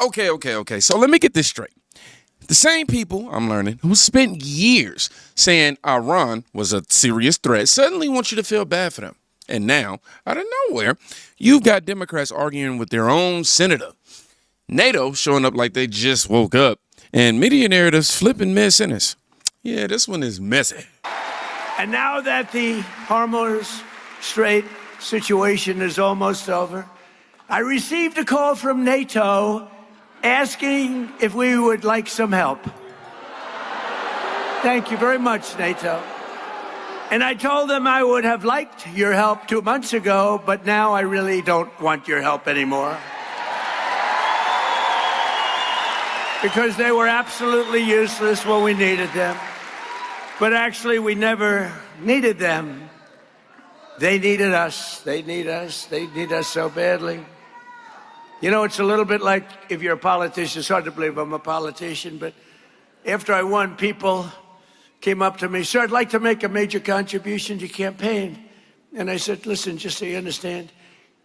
Okay. So let me get this straight. The same people, I'm learning, who spent years saying Iran was a serious threat suddenly want you to feel bad for them. And now, out of nowhere, you've got Democrats arguing with their own senator. NATO showing up like they just woke up. And media narratives flipping mid-sentence. Yeah, this one is messy. And now that the Hormuz Strait situation is almost over, I received a call from NATO asking if we would like some help. Thank you very much, NATO. And I told them I would have liked your help 2 months ago, but now I really don't want your help anymore. Because they were absolutely useless when we needed them. But actually, we never needed them. They needed us. They need us. They need us so badly. You know, it's a little bit like if you're a politician. It's hard to believe I'm a politician, but after I won, people came up to me, "Sir, I'd like to make a major contribution to your campaign." And I said, "Listen, just so you understand,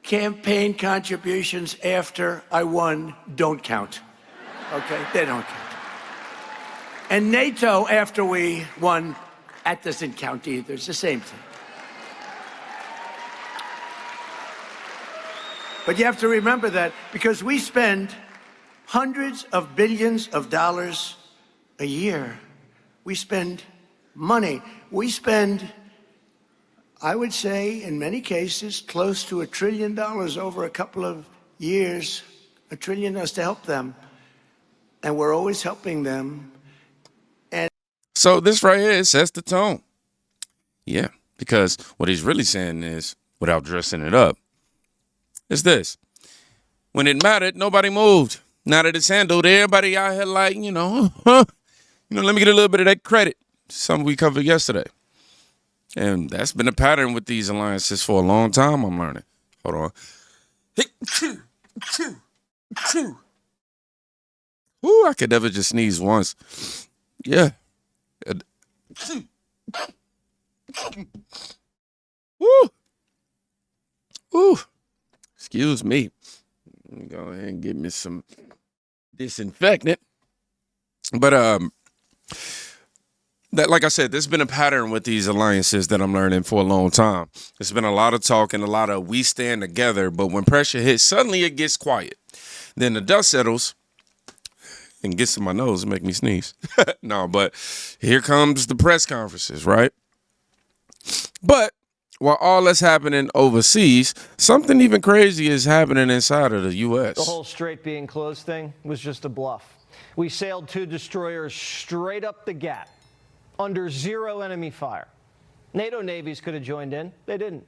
campaign contributions after I won don't count. Okay? They don't count. And NATO after we won, that doesn't count either. It's the same thing." But you have to remember that because we spend hundreds of billions of dollars a year. We spend money. We spend, I would say, in many cases, close to $1 trillion over a couple of years, $1 trillion to help them. And we're always helping them. And So this right here sets the tone. Yeah, because what he's really saying is, without dressing it up, is this. When it mattered, nobody moved. Now that it's handled, everybody out here like, let me get a little bit of that credit. Something we covered yesterday. And that's been a pattern with these alliances for a long time, I'm learning. Hold on. Ooh, I could never just sneeze once. Yeah. Woo. Ooh. Excuse me. Let me go ahead and get me some disinfectant. But that, like I said, there's been a pattern with these alliances that I'm learning for a long time. There's been a lot of talk and a lot of we stand together, but when pressure hits, suddenly it gets quiet. Then the dust settles and gets in my nose and make me sneeze. No, but here comes the press conferences, right? But while all that's happening overseas, something even crazy is happening inside of the U.S. The whole strait being closed thing was just a bluff. We sailed 2 destroyers straight up the gap, under zero enemy fire. NATO navies could have joined in. They didn't.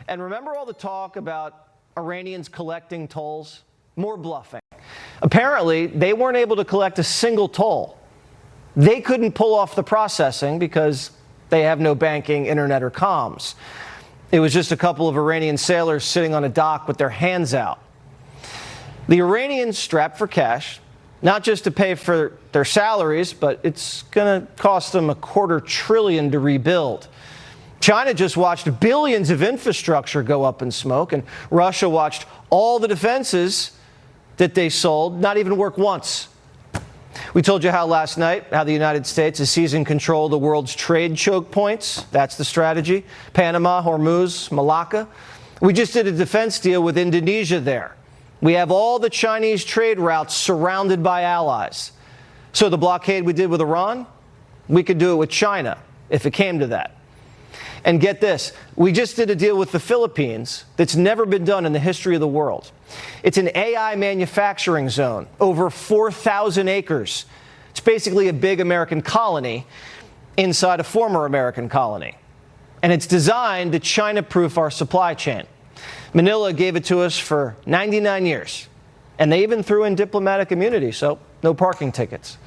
And remember all the talk about Iranians collecting tolls? More bluffing. Apparently, they weren't able to collect a single toll. They couldn't pull off the processing because they have no banking, internet, or comms. It was just a couple of Iranian sailors sitting on a dock with their hands out. The Iranians strapped for cash, not just to pay for their salaries, but it's going to cost them $250 billion to rebuild. China just watched billions of infrastructure go up in smoke, and Russia watched all the defenses that they sold not even work once. We told you how last night, how the United States is seizing control of the world's trade choke points. That's the strategy. Panama, Hormuz, Malacca. We just did a defense deal with Indonesia there. We have all the Chinese trade routes surrounded by allies. So the blockade we did with Iran, we could do it with China if it came to that. And get this, we just did a deal with the Philippines that's never been done in the history of the world. It's an AI manufacturing zone, over 4,000 acres. It's basically a big American colony inside a former American colony. And it's designed to China-proof our supply chain. Manila gave it to us for 99 years. And they even threw in diplomatic immunity, so no parking tickets.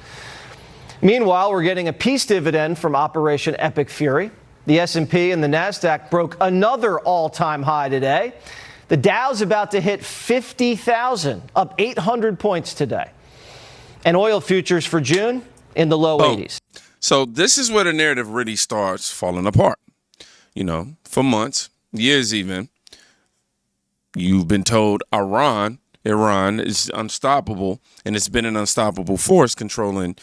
Meanwhile, we're getting a peace dividend from Operation Epic Fury. The S&P and the NASDAQ broke another all-time high today. The Dow's about to hit 50,000, up 800 points today. And oil futures for June in the low 80s. So this is where the narrative really starts falling apart. For months, years even, you've been told Iran Iran is unstoppable, and it's been an unstoppable force controlling,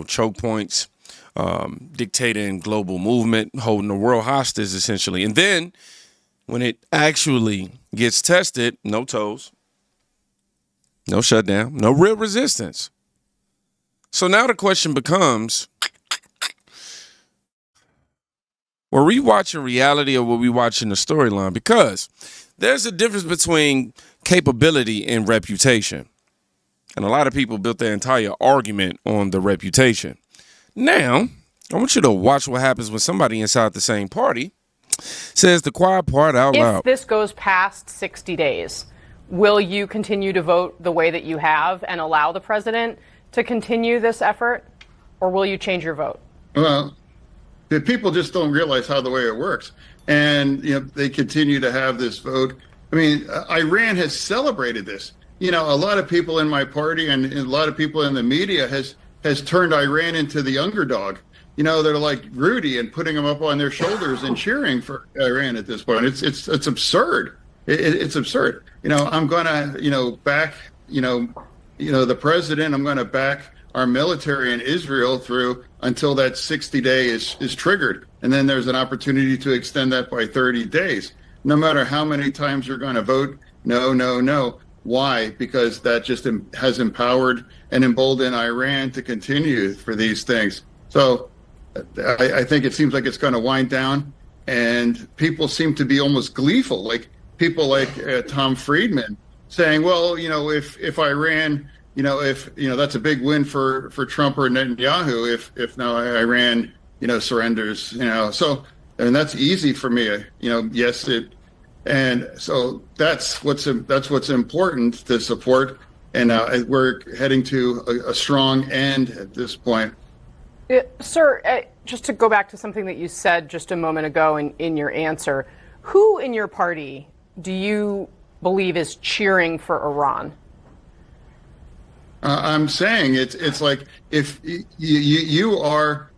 choke points, dictating global movement, holding the world hostage, essentially. And then when it actually gets tested, no toes, no shutdown, no real resistance. So now the question becomes, were we watching reality or were we watching the storyline? Because there's a difference between capability and reputation. And a lot of people built their entire argument on the reputation. Now, I want you to watch what happens when somebody inside the same party says the quiet part out loud. If this goes past 60 days, will you continue to vote the way that you have and allow the president to continue this effort, or will you change your vote? Well, the people just don't realize how the way it works. And, they continue to have this vote. I mean, Iran has celebrated this. A lot of people in my party and a lot of people in the media has turned Iran into the underdog. They're like Rudy and putting them up on their shoulders and cheering for Iran at this point. It's absurd. It's absurd. I'm going to, back, the president. I'm going to back our military in Israel through until that 60-day is triggered. And then there's an opportunity to extend that by 30 days. No matter how many times you're going to vote, no, no, no. Why? Because that just has empowered and emboldened Iran to continue for these things. So I think it seems like it's going to wind down, and people seem to be almost gleeful, like people like Tom Friedman saying, well, if Iran, that's a big win for Trump or Netanyahu if now Iran, surrenders, so, and that's easy for me, yes, and so that's what's important to support. And we're heading to a strong end at this point. Sir, just to go back to something that you said just a moment ago in your answer, who in your party do you believe is cheering for Iran? I'm saying it's like if you are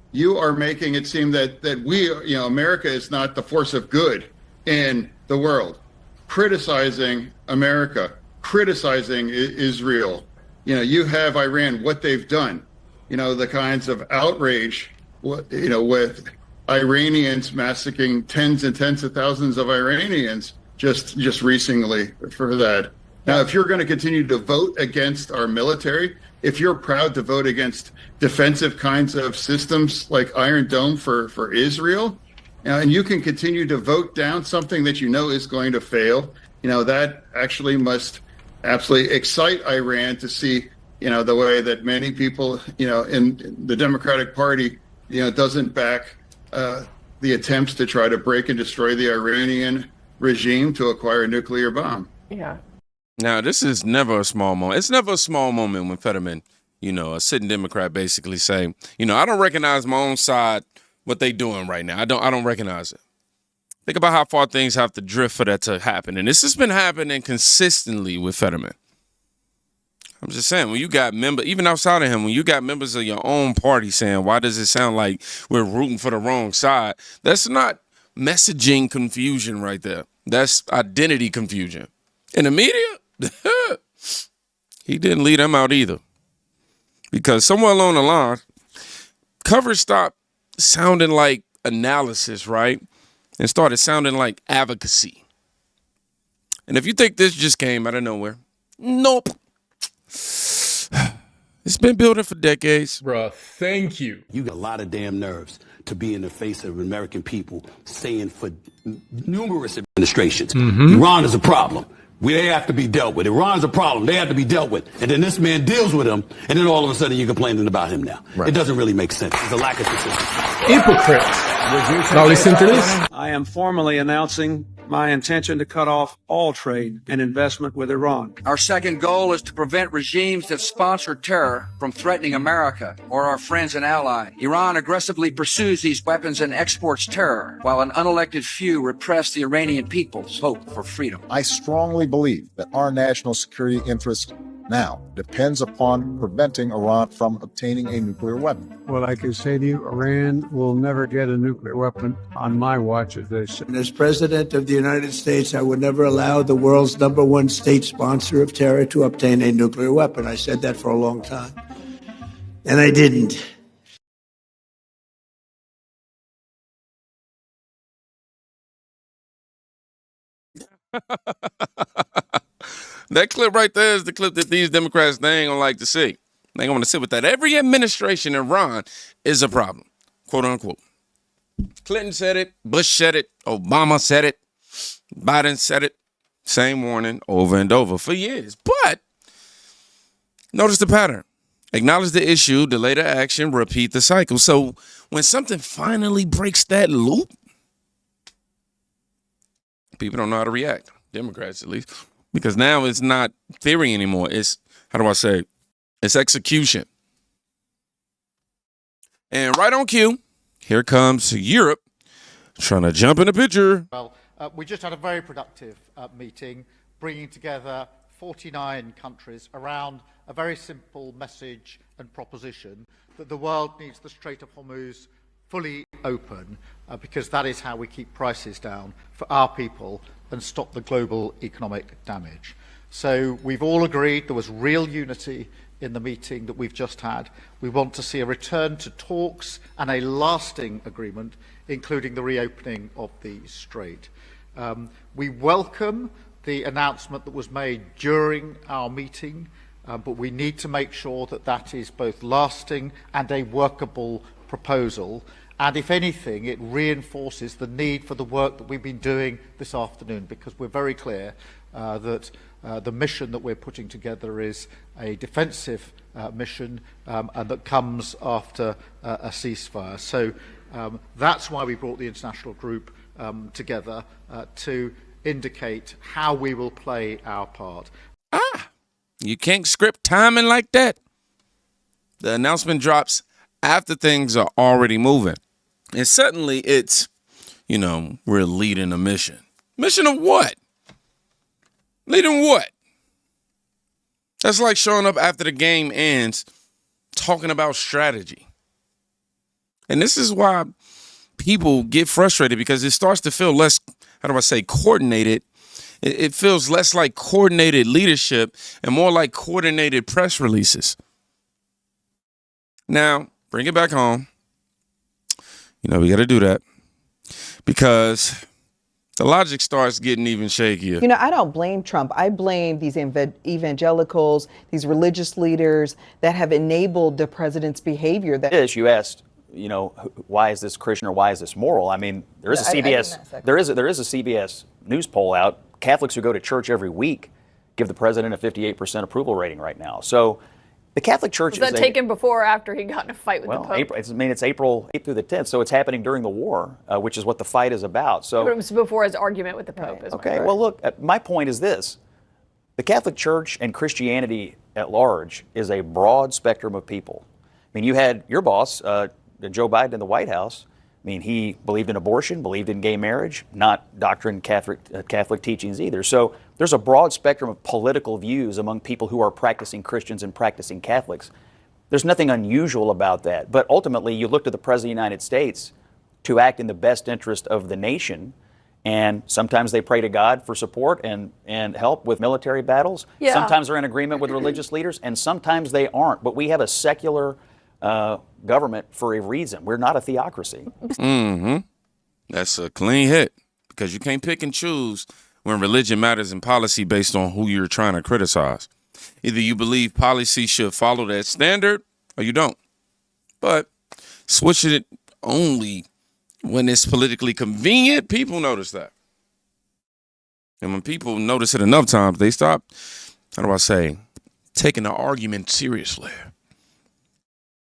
making it seem that we, America is not the force of good in the world, criticizing America, criticizing Israel. You have Iran, what they've done, the kinds of outrage, with Iranians massacring tens and tens of thousands of Iranians just recently for that. Now, if you're going to continue to vote against our military, if you're proud to vote against defensive kinds of systems like Iron Dome for Israel, and you can continue to vote down something that is going to fail, that actually must absolutely excite Iran to see, the way that many people, in the Democratic Party, doesn't back the attempts to try to break and destroy the Iranian regime to acquire a nuclear bomb. Yeah. Now, this is never a small moment. It's never a small moment when Fetterman, a sitting Democrat basically say, I don't recognize my own side, what they doing right now. I don't recognize it. Think about how far things have to drift for that to happen. And this has been happening consistently with Fetterman. I'm just saying, when you got members, even outside of him, when you got members of your own party saying, why does it sound like we're rooting for the wrong side? That's not messaging confusion right there. That's identity confusion. In the media, he didn't lead them out either. Because somewhere along the line, coverage stopped sounding like analysis, right? And started sounding like advocacy. And if you think this just came out of nowhere, nope. It's been building for decades. Bruh, thank you. You got a lot of damn nerves to be in the face of American people saying for numerous administrations, Iran is a problem. They have to be dealt with. Iran is a problem. They have to be dealt with. And then this man deals with them, and then all of a sudden you're complaining about him now. Right. It doesn't really make sense. It's a lack of consistency. Hypocrite. Now listen to this. I am formally announcing my intention to cut off all trade and investment with Iran. Our second goal is to prevent regimes that sponsor terror from threatening America or our friends and allies. Iran aggressively pursues these weapons and exports terror, while an unelected few repress the Iranian people's hope for freedom. I strongly believe that our national security interests now depends upon preventing Iran from obtaining a nuclear weapon. Well, I can say to you, Iran will never get a nuclear weapon on my watch, as they say. And as President of the United States, I would never allow the world's #1 state sponsor of terror to obtain a nuclear weapon. I said that for a long time. And I didn't. That clip right there is the clip that these Democrats, they ain't gonna like to see. They ain't gonna sit with that. Every administration in Iran is a problem, quote unquote. Clinton said it, Bush said it, Obama said it, Biden said it. Same warning over and over for years. But notice the pattern. Acknowledge the issue, delay the action, repeat the cycle. So when something finally breaks that loop, people don't know how to react. Democrats, at least. Because now it's not theory anymore. It's, how do I say, it's execution. And right on cue, here comes Europe trying to jump in the picture. Well, we just had a very productive meeting, bringing together 49 countries around a very simple message and proposition that the world needs the Strait of Hormuz fully open, because that is how we keep prices down for our people and stop the global economic damage. So we've all agreed, there was real unity in the meeting that we've just had. We want to see a return to talks and a lasting agreement, including the reopening of the strait. We welcome the announcement that was made during our meeting, but we need to make sure that that is both lasting and a workable proposal. And if anything, it reinforces the need for the work that we've been doing this afternoon, because we're very clear that the mission that we're putting together is a defensive mission and that comes after a ceasefire. So that's why we brought the international group together to indicate how we will play our part. You can't script timing like that. The announcement drops after things are already moving. And suddenly it's, we're leading a mission. Mission of what? Leading what? That's like showing up after the game ends, talking about strategy. And this is why people get frustrated, because it starts to feel less, coordinated. It feels less like coordinated leadership and more like coordinated press releases. Now, bring it back home. We got to do that because the logic starts getting even shakier. I don't blame Trump. I blame these evangelicals, these religious leaders that have enabled the president's behavior. You asked, why is this Christian or why is this moral? I mean, there is a CBS news poll out. Catholics who go to church every week give the president a 58% approval rating right now. So the Catholic Church was that taken before or after he got in a fight with the Pope? It's April 8th through the 10th, so it's happening during the war, which is what the fight is about. So but it was before his argument with the Pope. Right. Okay, well, look, my point is this. The Catholic Church and Christianity at large is a broad spectrum of people. I mean, you had your boss, Joe Biden, in the White House. I mean, he believed in abortion, believed in gay marriage, not doctrine Catholic teachings either. So there's a broad spectrum of political views among people who are practicing Christians and practicing Catholics. There's nothing unusual about that. But ultimately, you look to the President of the United States to act in the best interest of the nation. And sometimes they pray to God for support and help with military battles. Yeah. Sometimes they're in agreement with religious leaders, and sometimes they aren't. But we have a secular government for a reason. We're not a theocracy. Mm-hmm. That's a clean hit, because you can't pick and choose when religion matters in policy based on who you're trying to criticize. Either you believe policy should follow that standard or you don't. But switching it only when it's politically convenient, people notice that. And when people notice it enough times, they stop, taking the argument seriously.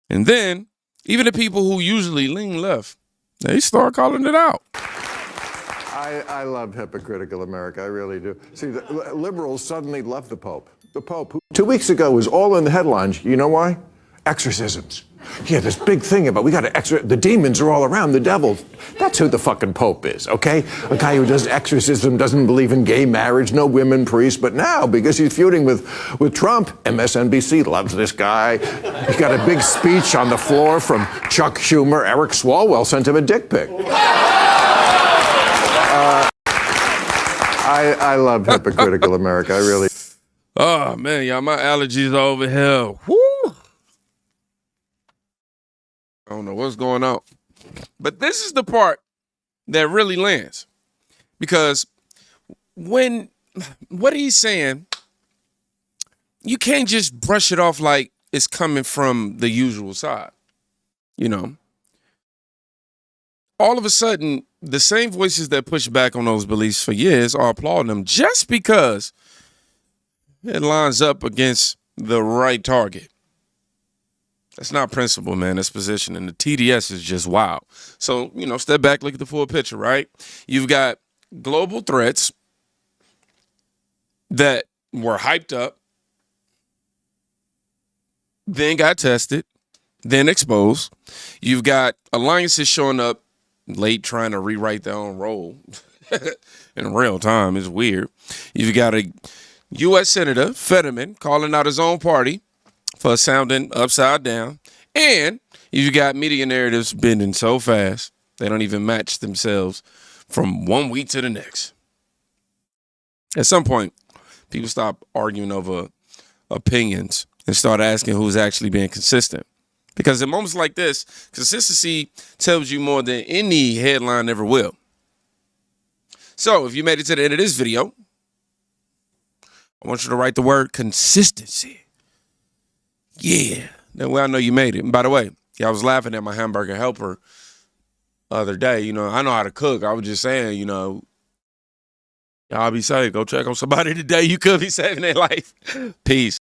And then, even the people who usually lean left, they start calling it out. I love hypocritical America. I really do. See, the liberals suddenly love the Pope. The Pope, who 2 weeks ago was all in the headlines. You know why? Exorcisms. Yeah, this big thing about we got to the demons are all around, the devil. That's who the fucking Pope is, okay? A guy who does exorcism, doesn't believe in gay marriage, no women priests, but now, because he's feuding with Trump, MSNBC loves this guy. He got a big speech on the floor from Chuck Schumer. Eric Swalwell sent him a dick pic. I love hypocritical America, I really. Oh, man, y'all, my allergies are over here. Woo! I don't know what's going on. But this is the part that really lands. Because when what he's saying, you can't just brush it off like it's coming from the usual side. You know? All of a sudden, the same voices that push back on those beliefs for years are applauding them just because it lines up against the right target. That's not principle, man. That's position. And the TDS is just wild. So, you know, step back, look at the full picture, right? You've got global threats that were hyped up, then got tested, then exposed. You've got alliances showing up late trying to rewrite their own role in real time. It's weird. You've got a U.S. Senator, Fetterman, calling out his own party for sounding upside down. And you've got media narratives bending so fast, they don't even match themselves from one week to the next. At some point, people stop arguing over opinions and start asking who's actually being consistent. Because in moments like this, consistency tells you more than any headline ever will. So if you made it to the end of this video, I want you to write the word consistency. Yeah. That way I know you made it. And by the way, I was laughing at my hamburger helper the other day. You know, I know how to cook. I was just saying, you know, y'all be safe. Go check on somebody today. You could be saving their life. Peace.